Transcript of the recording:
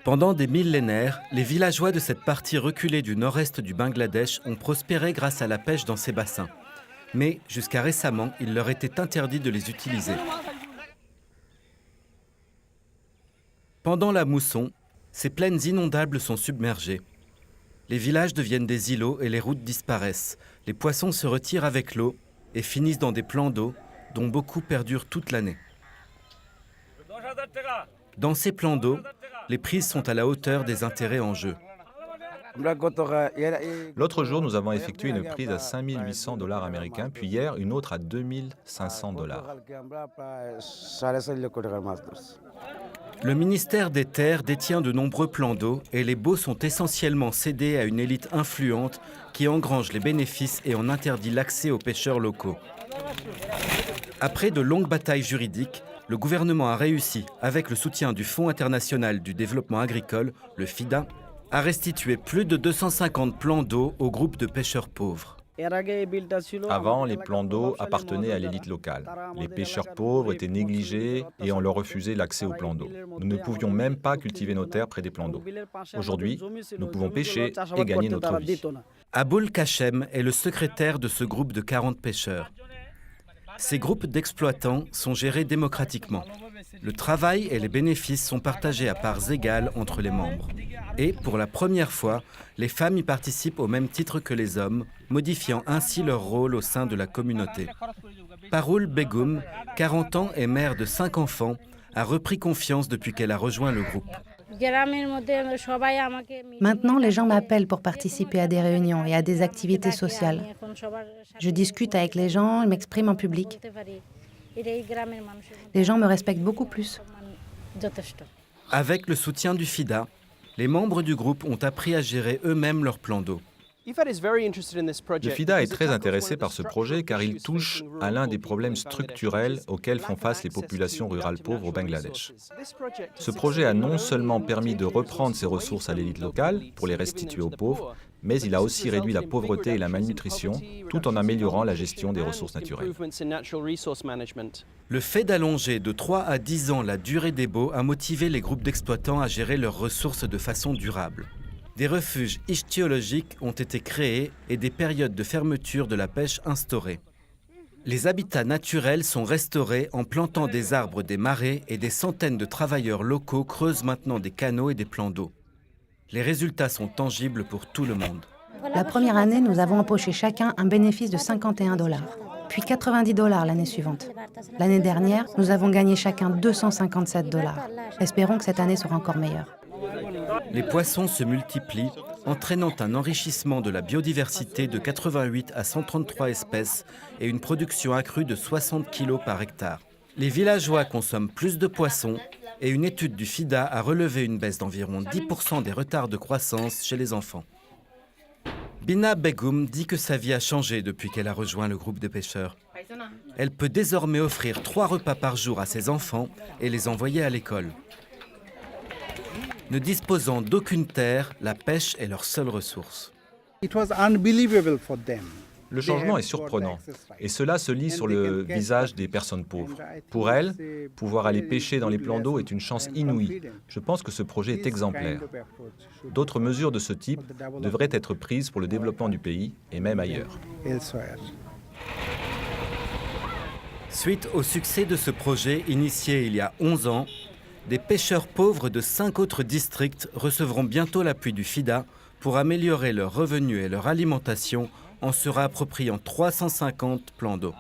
Pendant des millénaires, les villageois de cette partie reculée du nord-est du Bangladesh ont prospéré grâce à la pêche dans ces bassins. Mais jusqu'à récemment, il leur était interdit de les utiliser. Pendant la mousson, ces plaines inondables sont submergées. Les villages deviennent des îlots et les routes disparaissent. Les poissons se retirent avec l'eau et finissent dans des plans d'eau dont beaucoup perdurent toute l'année. Dans ces plans d'eau, les prises sont à la hauteur des intérêts en jeu. L'autre jour, nous avons effectué une prise à 5 800 $ américains, puis hier, une autre à 2 500 $. Le ministère des Terres détient de nombreux plans d'eau et les baux sont essentiellement cédés à une élite influente qui engrange les bénéfices et en interdit l'accès aux pêcheurs locaux. Après de longues batailles juridiques, le gouvernement a réussi, avec le soutien du Fonds international du développement agricole, le FIDA, à restituer plus de 250 plans d'eau au groupe de pêcheurs pauvres. Avant, les plans d'eau appartenaient à l'élite locale. Les pêcheurs pauvres étaient négligés et on leur refusait l'accès aux plans d'eau. Nous ne pouvions même pas cultiver nos terres près des plans d'eau. Aujourd'hui, nous pouvons pêcher et gagner notre vie. Aboul Kachem est le secrétaire de ce groupe de 40 pêcheurs. Ces groupes d'exploitants sont gérés démocratiquement. Le travail et les bénéfices sont partagés à parts égales entre les membres. Et pour la première fois, les femmes y participent au même titre que les hommes, modifiant ainsi leur rôle au sein de la communauté. Parul Begum, 40 ans et mère de 5 enfants, a repris confiance depuis qu'elle a rejoint le groupe. Maintenant, les gens m'appellent pour participer à des réunions et à des activités sociales. Je discute avec les gens et m'exprime en public. Les gens me respectent beaucoup plus. Avec le soutien du FIDA, les membres du groupe ont appris à gérer eux-mêmes leurs plans d'eau. Le FIDA est très intéressé par ce projet car il touche à l'un des problèmes structurels auxquels font face les populations rurales pauvres au Bangladesh. Ce projet a non seulement permis de reprendre ces ressources à l'élite locale pour les restituer aux pauvres, mais il a aussi réduit la pauvreté et la malnutrition tout en améliorant la gestion des ressources naturelles. Le fait d'allonger de 3 à 10 ans la durée des baux a motivé les groupes d'exploitants à gérer leurs ressources de façon durable. Des refuges ichthyologiques ont été créés et des périodes de fermeture de la pêche instaurées. Les habitats naturels sont restaurés en plantant des arbres des marais et des centaines de travailleurs locaux creusent maintenant des canaux et des plans d'eau. Les résultats sont tangibles pour tout le monde. La première année, nous avons empoché chacun un bénéfice de 51 $, puis 90 $ l'année suivante. L'année dernière, nous avons gagné chacun 257 $. Espérons que cette année sera encore meilleure. Les poissons se multiplient, entraînant un enrichissement de la biodiversité de 88 à 133 espèces et une production accrue de 60 kg par hectare. Les villageois consomment plus de poissons et une étude du FIDA a relevé une baisse d'environ 10% des retards de croissance chez les enfants. Bina Begum dit que sa vie a changé depuis qu'elle a rejoint le groupe de pêcheurs. Elle peut désormais offrir 3 repas par jour à ses enfants et les envoyer à l'école. Ne disposant d'aucune terre, la pêche est leur seule ressource. Le changement est surprenant et cela se lit sur le visage des personnes pauvres. Pour elles, pouvoir aller pêcher dans les plans d'eau est une chance inouïe. Je pense que ce projet est exemplaire. D'autres mesures de ce type devraient être prises pour le développement du pays et même ailleurs. Suite au succès de ce projet initié il y a 11 ans, des pêcheurs pauvres de 5 autres districts recevront bientôt l'appui du FIDA pour améliorer leurs revenus et leur alimentation en se réappropriant 350 plans d'eau.